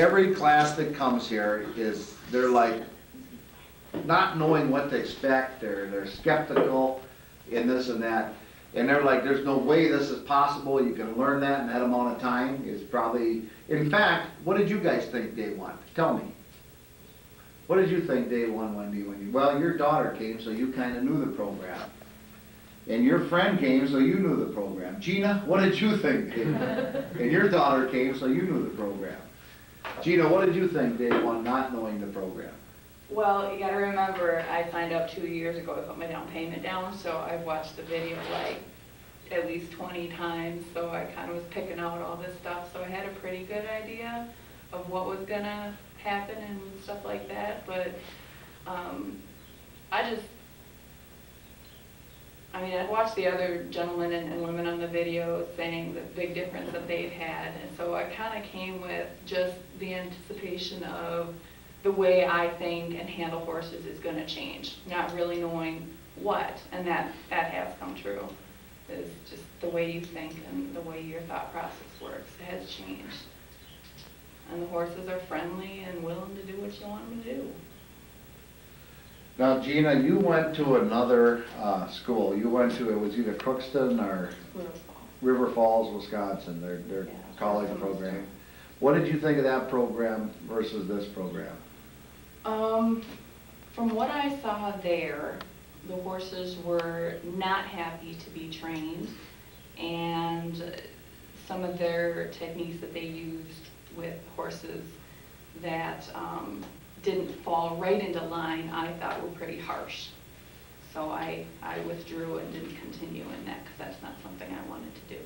Every class that comes here is, they're like, not knowing what to expect, they're skeptical in this and that. And they're like, there's no way this is possible, you can learn that in that amount of time. It's probably, in fact, what did you guys think day one? Tell me. What did you think day one, Wendy, well, your daughter came, so you kinda knew the program. And your friend came, so you knew the program. Gina, what did you think day one? And your daughter came, so you knew the program. Gina, what did you think day one, not knowing the program? Well, you gotta remember, I signed up 2 years ago to put my down payment down, so I've watched the video like at least 20 times, so I kinda was picking out all this stuff, so I had a pretty good idea of what was gonna happen and stuff like that, but I mean, I've watched the other gentlemen and women on the video saying the big difference that they've had, and so I kinda came with just the anticipation of the way I think and handle horses is gonna change, not really knowing what, and that has come true, is just the way you think and the way your thought process works, it has changed. And the horses are friendly and willing to do what you want them to do. Now, Gina, you went to another school. You went to, it was either Crookston or River Falls, Wisconsin, their college program. What did you think of that program versus this program? From what I saw there, the horses were not happy to be trained, and some of their techniques that they used with horses that didn't fall right into line, I thought were pretty harsh. So I withdrew and didn't continue in that because that's not something I wanted to do.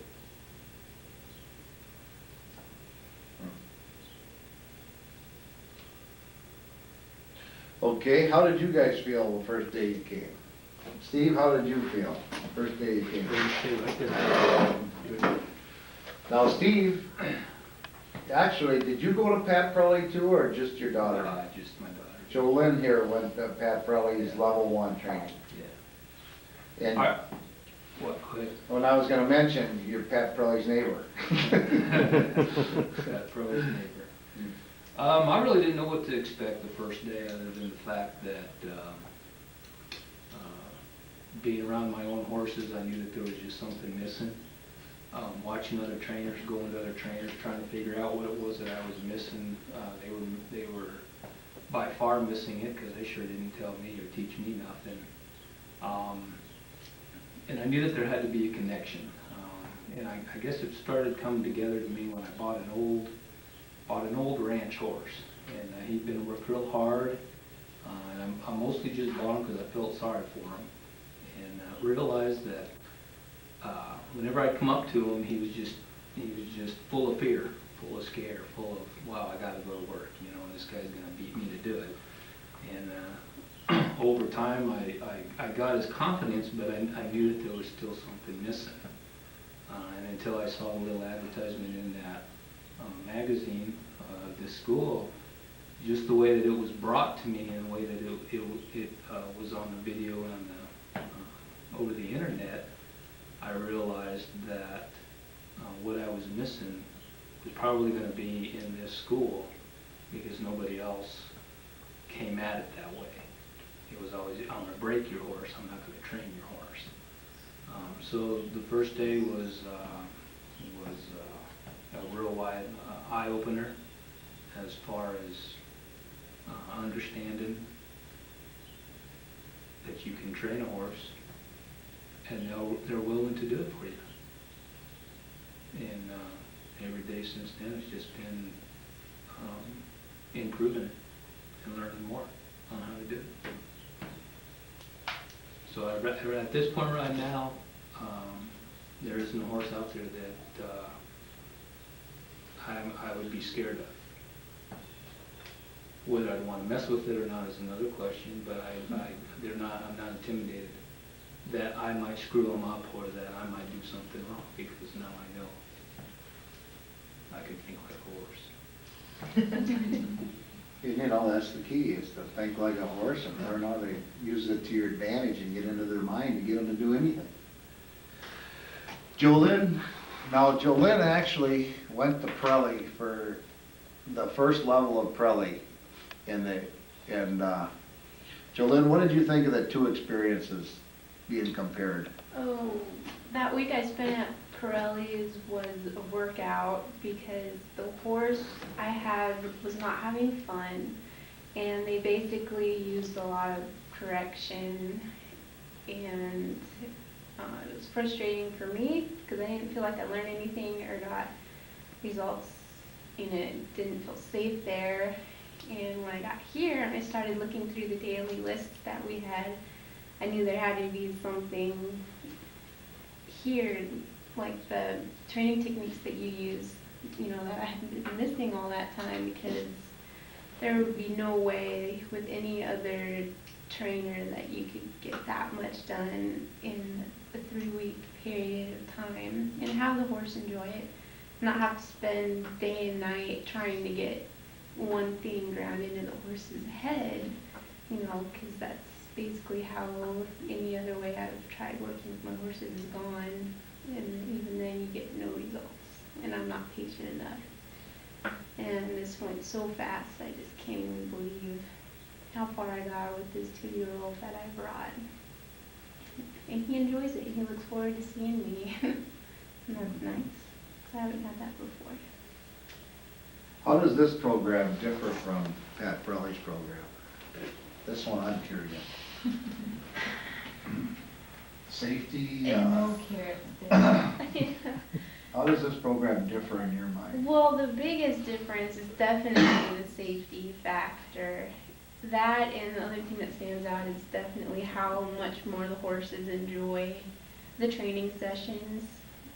Okay, how did you guys feel the first day you came? Steve, how did you feel the first day you came? Now, Steve, actually, did you go to Pat Prelli too, or just your daughter? Just my daughter. Joe Lynn here went to Pat Prelli's level 1 training. Yeah. And, What, quick? well, I was gonna mention, you're Pat Prelli's neighbor. Pat Prelli's neighbor. I really didn't know what to expect the first day, other than the fact that being around my own horses, I knew that there was just something missing. Watching other trainers, going to other trainers, trying to figure out what it was that I was missing. They were by far missing it, because they sure didn't tell me or teach me nothing. And I knew that there had to be a connection. And I guess it started coming together to me when I bought an old ranch horse, and he'd been worked real hard, and I mostly just bought him because I felt sorry for him, and realized that whenever I'd come up to him, he was just full of fear, full of scare, full of, wow, I gotta go to work, you know, this guy's gonna beat me to do it. And over time, I got his confidence, but I knew that there was still something missing. And until I saw a little advertisement in that magazine, this school, just the way that it was brought to me and the way that it was on the video and over the internet, I realized that what I was missing was probably going to be in this school, because nobody else came at it that way. It was always, I'm going to break your horse, I'm not going to train your horse. So the first day was a real wide eye-opener as far as understanding that you can train a horse and they're willing to do it for you. And every day since then, it's just been improving it and learning more on how to do it. So at this point right now, there isn't a horse out there that I would be scared of. Whether I'd want to mess with it or not is another question, but I'm not intimidated that I might screw them up or that I might do something wrong, because now I know I can think like a horse. You know, that's the key, is to think like a horse and learn how to use it to your advantage and get into their mind and get them to do anything. Jolynn, now Jolynn actually went to Prelli for the first level of Prelly and Jolynn, what did you think of the two experiences being compared? Oh, that week I spent at Pirelli's was a workout because the horse I had was not having fun, and they basically used a lot of correction, and it was frustrating for me because I didn't feel like I learned anything or got results, and it didn't feel safe there. And when I got here and I started looking through the daily lists that we had, I knew there had to be something here, like the training techniques that you use, you know, that I had been missing all that time, because there would be no way with any other trainer that you could get that much done in a 3-week period of time and have the horse enjoy it, not have to spend day and night trying to get one thing ground into the horse's head, you know, because that's basically how any other way I've tried working with my horses is gone, and even then you get no results, and I'm not patient enough. And this went so fast, I just can't even believe how far I got with this 2-year-old that I brought. And he enjoys it. He looks forward to seeing me. And that's nice, because I haven't had that before. How does this program differ from Pat Pirelli's program? This one I'm curious. Safety, No carrots. how does this program differ in your mind? Well, the biggest difference is definitely the safety factor. That, and the other thing that stands out is definitely how much more the horses enjoy the training sessions,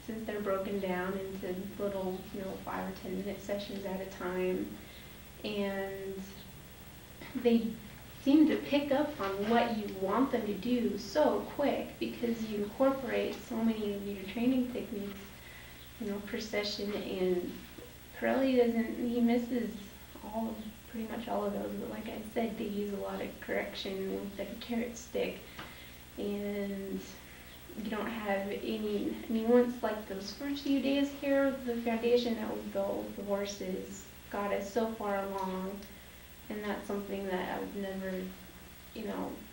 since they're broken down into little, 5 or 10 minute sessions at a time. And they seem to pick up on what you want them to do so quick, because you incorporate so many of your training techniques, per session. And Pirelli he misses pretty much all of those, but like I said, they use a lot of correction with the carrot stick, and you don't have any, once like those first few days here, the foundation that we built with the horses got us so far along, and that's something that I've never,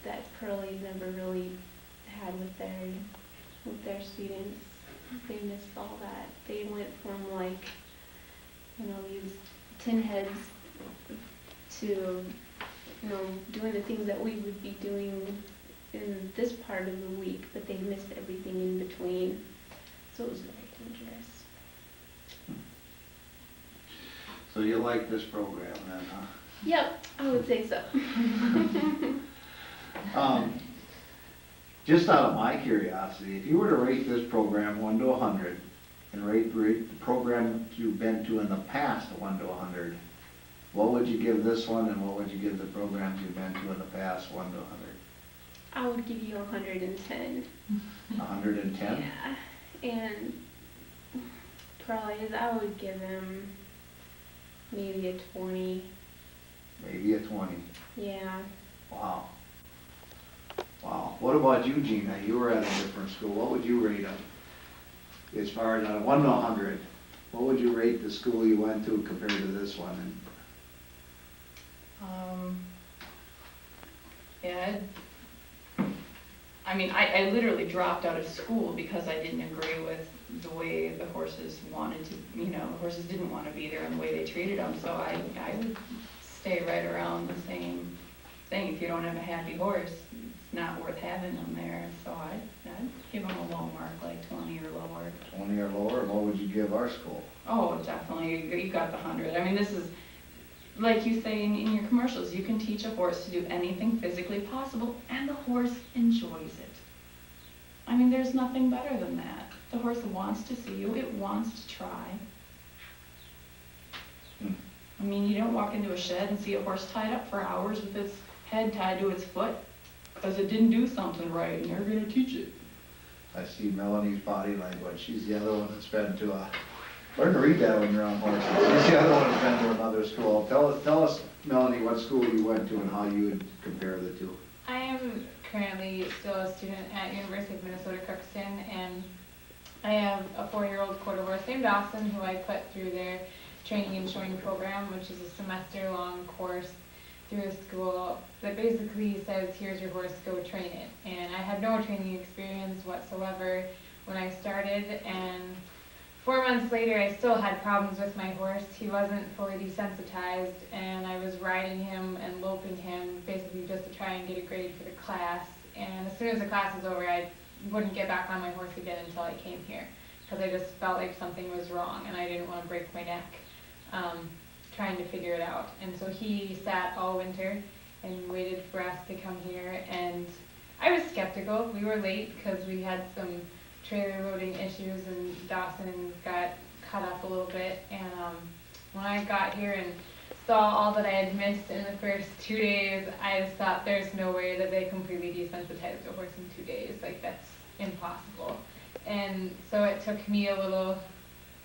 that Pirelli never really had with their students. They missed all that. They went from these tin heads to, doing the things that we would be doing in this part of the week, but they missed everything in between. So it was very dangerous. So you like this program then, huh? Yep, I would say so. Just out of my curiosity, if you were to rate this program 1 to 100, and rate the program you've been to in the past 1 to 100, what would you give this one, and what would you give the programs you've been to in the past 1 to 100? I would give you 110. 110? Yeah, and probably I would give him maybe a 20. Maybe a 20. Yeah. Wow. Wow. What about you, Gina? You were at a different school. What would you rate them? As far as on a 1 to 100, what would you rate the school you went to compared to this one? Yeah, I literally dropped out of school because I didn't agree with the way the horses wanted to, the horses didn't want to be there and the way they treated them, so I would stay right around the same thing. If you don't have a happy horse, it's not worth having them there, so I'd give them a low mark, like 20 or lower. 20 or lower, and what would you give our school? Oh, definitely, you got the 100. This is, like you say in your commercials, you can teach a horse to do anything physically possible, and the horse enjoys it. There's nothing better than that. The horse wants to see you, it wants to try. You don't walk into a shed and see a horse tied up for hours with its head tied to its foot because it didn't do something right, and you're going to teach it. I see Melanie's body language. She's the other one that's been to learn to read that when you're on horses. She's the other one that's been to another school. Tell us, Melanie, what school you went to and how you would compare the two. I am currently still a student at University of Minnesota Crookston, and I have a 4-year-old quarter horse named Dawson who I put through their training and showing program, which is a semester-long course through a school that basically says, here's your horse, go train it. And I had no training experience whatsoever when I started, and 4 months later I still had problems with my horse. He wasn't fully desensitized, and I was riding him and loping him basically just to try and get a grade for the class. And as soon as the class was over, I wouldn't get back on my horse again until I came here, because I just felt like something was wrong and I didn't want to break my neck trying to figure it out. And so he sat all winter and waited for us to come here, and I was skeptical. We were late because we had some trailer loading issues and Dawson got cut up a little bit. And when I got here and saw all that I had missed in the first 2 days, I just thought there's no way that they completely desensitized a horse in 2 days. Like, that's impossible. And so it took me a little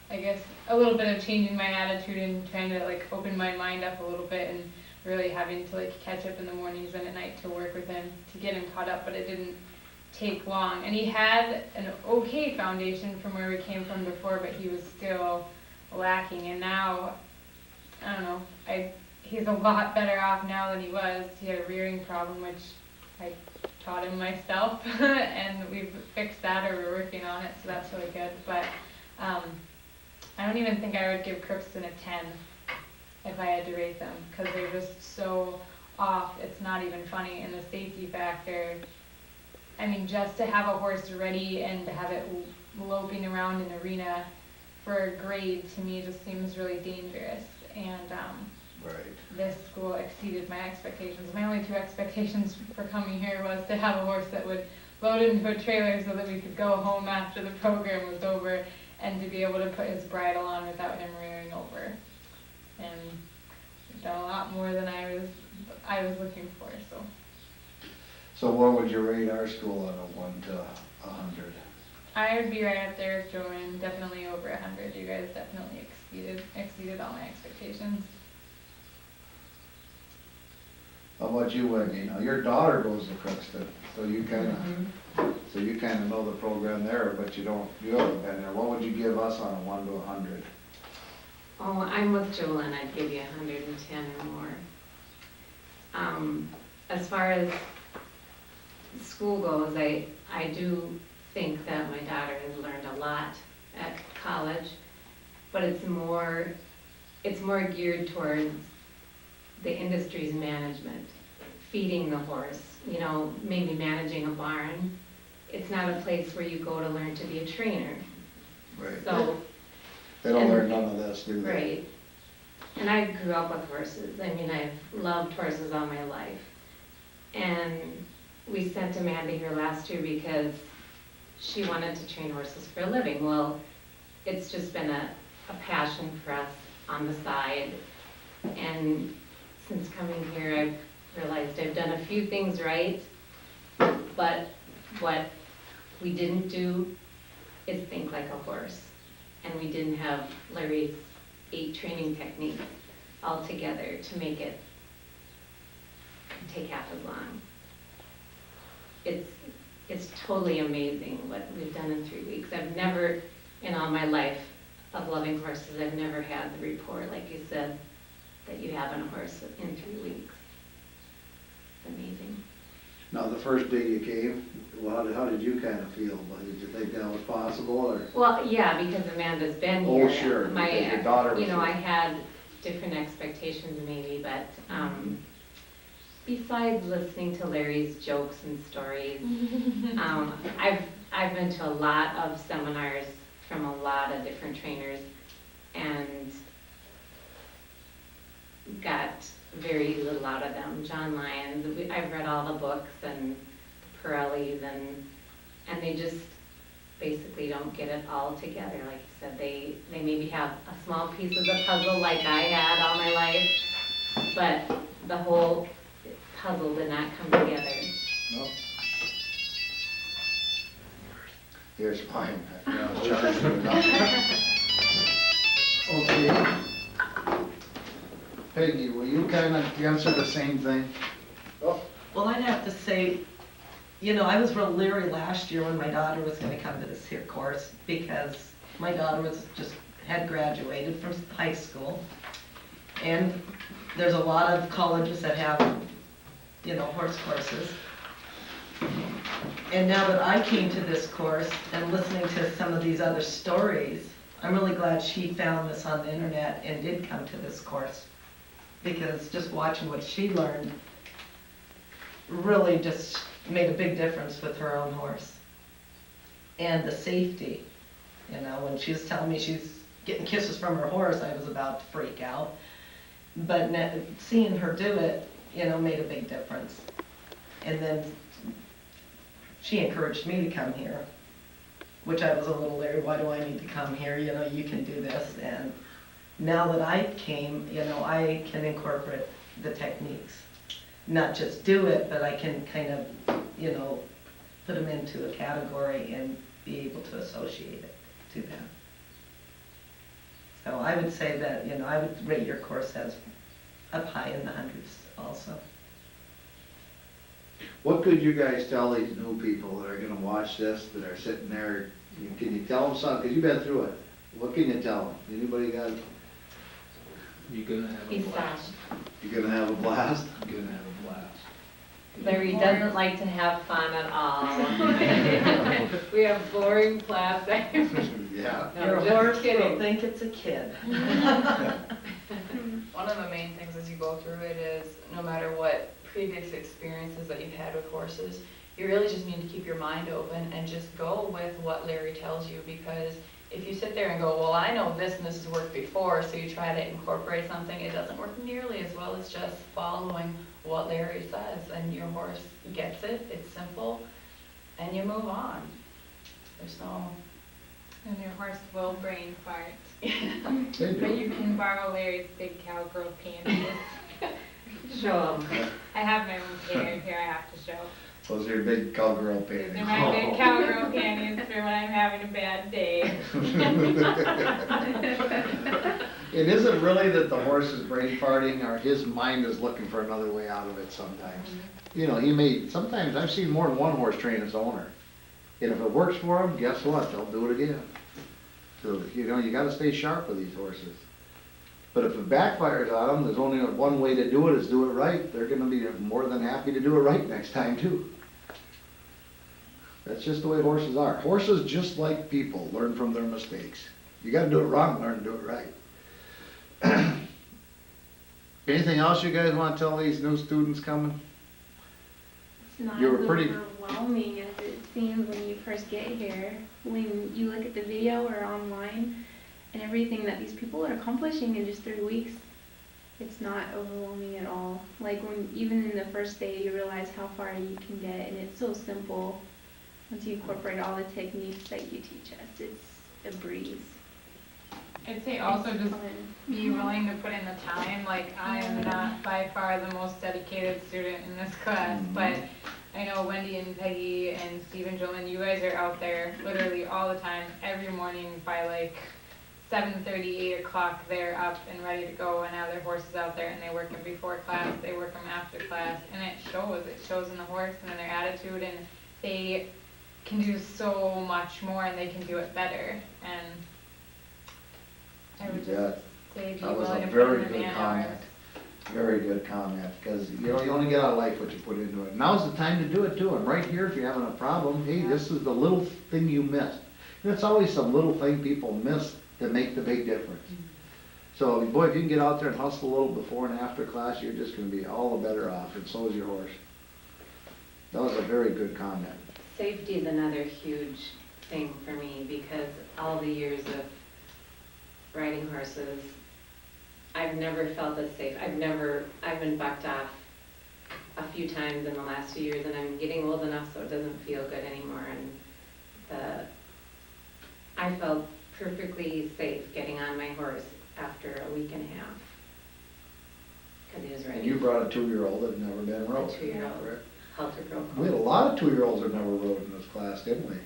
bit of changing my attitude and trying to like open my mind up a little bit, and really having to like catch up in the mornings and at night to work with him to get him caught up. But it didn't take long, and he had an okay foundation from where we came from before, but he was still lacking. And now, I don't know, he's a lot better off now than he was. He had a rearing problem, which I taught him myself, and we've fixed that, or we're working on it, so that's really good. But I don't even think I would give Crookston a 10 if I had to rate them, because they're just so off. It's not even funny. And the safety factor, I mean, just to have a horse ready and to have it loping around an arena for a grade, to me, just seems really dangerous. And Right. this school exceeded my expectations. My only 2 expectations for coming here was to have a horse that would load into a trailer so that we could go home after the program was over, and to be able to put his bridle on without him rearing over. And we've done a lot more than I was looking for. So what would you rate our school on a 1 to 100? I would be right up there with Joanne, definitely over 100. You guys definitely exceeded all my expectations. How about you, Wendy? Now, your daughter goes to Crookston, so you kind of know the program there, but you haven't been there. What would you give us on a 1 to 100? Oh, I'm with Jolyn. I'd give you 110 or more. As far as school goes, I do think that my daughter has learned a lot at college, but it's more geared towards the industry's management, feeding the horse, maybe managing a barn. It's not a place where you go to learn to be a trainer. Right. So, They don't learn none of this, do they? right. And I grew up with horses. I mean, I've loved horses all my life. And we sent Amanda here last year because she wanted to train horses for a living. Well, it's just been a passion for us on the side. And since coming here, I've realized I've done a few things right, but what we didn't do is think like a horse. And we didn't have Larry's 8 training techniques all together to make it take half as long. It's totally amazing what we've done in 3 weeks. I've never, in all my life of loving horses, I've never had the rapport, like you said, that you have in a horse in 3 weeks. It's amazing. Now, the first day you came, well, how did you kind of feel? Did you think that was possible, or? Well, yeah, because Amanda's been Oh, here. sure, My, because your daughter was here. I had different expectations maybe, but besides listening to Larry's jokes and stories, I've been to a lot of seminars from a lot of different trainers and got very little out of them. John Lyons, I've read all the books and the Pirellis, and they just basically don't get it all together. Like you said, they maybe have a small piece of the puzzle like I had all my life, but the whole puzzle did not come together. No. Here's mine. Charge me enough. Okay. Peggy, will you kind of answer the same thing? Well, I'd have to say, I was real leery last year when my daughter was gonna come to this here course, because my daughter was just had graduated from high school. And there's a lot of colleges that have, you know, horse courses. And now that I came to this course and listening to some of these other stories, I'm really glad she found this on the internet and did come to this course. Because just watching what she learned really just made a big difference with her own horse. And the safety, you know, when she was telling me she's getting kisses from her horse, I was about to freak out. But seeing her do it, you know, made a big difference. And then she encouraged me to come here, which I was a little leery, why do I need to come here? You know, you can do this. And now that I came, you know, I can incorporate the techniques. Not just do it, but I can kind of, you know, put them into a category and be able to associate it to them. So I would say that, you know, I would rate your course as up high in the hundreds also. What could you guys tell these new people that are gonna watch this, that are sitting there? Can you tell them something? Because you've been through it. What can you tell them? Anybody got, You're gonna have a He's blast. you're gonna have a blast? You're gonna have a blast. Larry doesn't like to have fun at all. We have boring plastic. Yeah. No, Your just horse will kidding. think it's a kid. One of the main things as you go through it is, no matter what previous experiences that you've had with horses, you really just need to keep your mind open and just go with what Larry tells you, because if you sit there and go, well, I know this and this has worked before, so you try to incorporate something, it doesn't work nearly as well as just following what Larry says, and your horse gets it, it's simple, and you move on. There's no... And your horse will brain fart. They But do. you can borrow Larry's big cowgirl panties. Show him. I have my own pair here I have to show. Those are your big cowgirl These panties. are my big cowgirl panties for when I'm having a bad day. It isn't really that the horse is brain farting, or his mind is looking for another way out of it sometimes. You know, sometimes I've seen more than one horse train its owner. And if it works for them, guess what? They'll do it again. So, you know, you gotta stay sharp with these horses. But if it backfires on them, there's only one way to do it, is do it right. They're gonna be more than happy to do it right next time too. That's just the way horses are. Horses, just like people, learn from their mistakes. You gotta do it wrong, learn to do it right. Anything else you guys wanna tell these new students coming? It's not You were as pretty- overwhelming as it seems when you first get here. When you look at the video or online and everything that these people are accomplishing in just 3 weeks, it's not overwhelming at all. Like even in the first day, you realize how far you can get, and it's so simple. Once you incorporate all the techniques that you teach us, it's a breeze. I'd say also It's just fun. be willing to put in the time. Like, I am not by far the most dedicated student in this class, but I know Wendy and Peggy and Steve and Jolyn, you guys are out there literally all the time, every morning by like 7:30, 8 o'clock, they're up and ready to go and have their horses out there, and they work them before class, they work them after class, and it shows in the horse and in their attitude, and they can do so much more and they can do it better. And I would Yeah, just say be that was a willing to put very in the good man comment. hours. Very good comment, because, you know, you only get out of life what you put into it. Now's the time to do it too, and right here, if you're having a problem, hey, this is the little thing you missed. And it's always some little thing people miss that make the big difference. So, boy, if you can get out there and hustle a little before and after class, you're just gonna be all the better off, and so is your horse. That was a very good comment. Safety is another huge thing for me, because all the years of riding horses, I've never felt as safe. I've been bucked off a few times in the last few years, and I'm getting old enough so it doesn't feel good anymore. And I felt perfectly safe getting on my horse after a week and a half, because he was ready. And you brought a 2-year-old that had never been A rode. 2-year-old. Correct? Halter girl. We had a lot of 2-year-olds that never rode in this class, didn't we?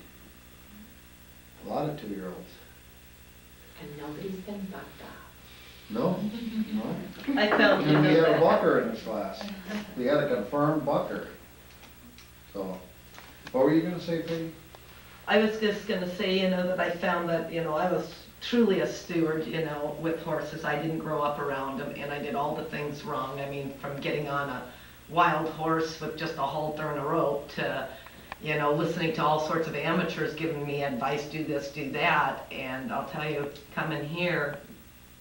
A lot of 2-year-olds. And nobody's been bucked off. No, no. I felt, you And we know, had a that bucker in this class. We had a confirmed bucker. So, what were you gonna say, Peggy? I was just gonna say, you know, that I found that, you know, I was truly a steward, you know, with horses. I didn't grow up around them, and I did all the things wrong. I mean, from getting on a wild horse with just a halter and a rope to, you know, listening to all sorts of amateurs giving me advice, do this, do that. And I'll tell you, coming here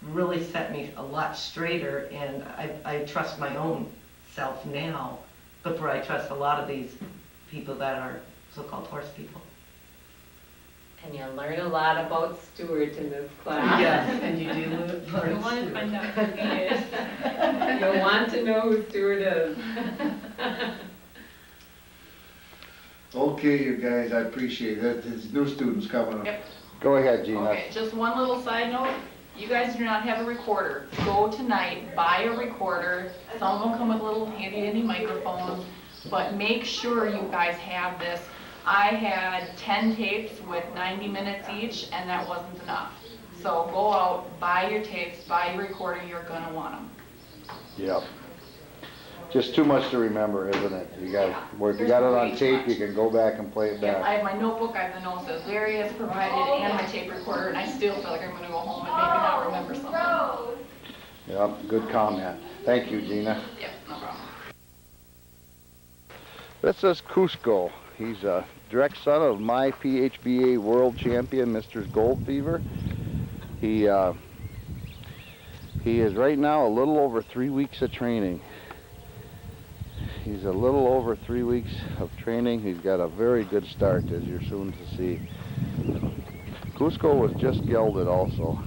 really set me a lot straighter, and I trust my own self now before I trust a lot of these people that are so-called horse people. And you learn a lot about stewards in this class. Yes, and you do learn. You want to find out who he is. You'll want to know who Stewart is. Okay, you guys, I appreciate it. There's new students coming up. Yep. Go ahead, Gina. Okay, just one little side note, you guys do not have a recorder. Go tonight, buy a recorder, some of them come with little handy dandy microphones, but make sure you guys have this. I had 10 tapes with 90 minutes each, and that wasn't enough. So go out, buy your tapes, buy your recorder, you're gonna want them. Yep. Just too much to remember, isn't it? You got, where if you got it on tape, you can go back and play it Yep, I back. have my notebook, I have the notes that Larry has provided, and my tape recorder, and I still feel like I'm gonna go home and maybe not remember something. Yep, good comment. Thank you, Gina. Yep, no problem. This is Cusco. He's a direct son of my PHBA world champion, Mr. Gold Fever. He is right now a little over 3 weeks of training. He's a little over 3 weeks of training. He's got a very good start, as you're soon to see. Cusco was just gelded also.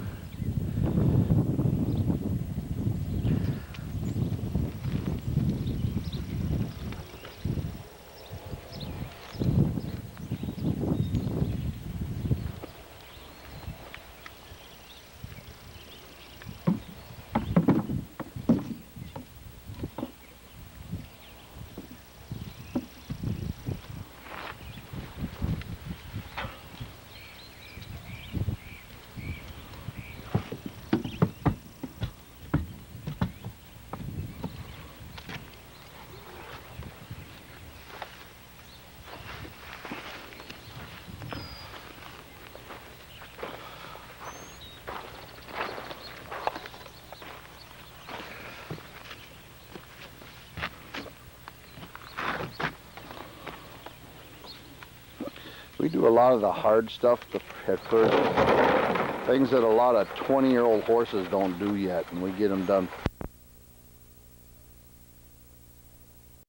We do a lot of the hard stuff at first, things that a lot of 20-year-old horses don't do yet, and we get them done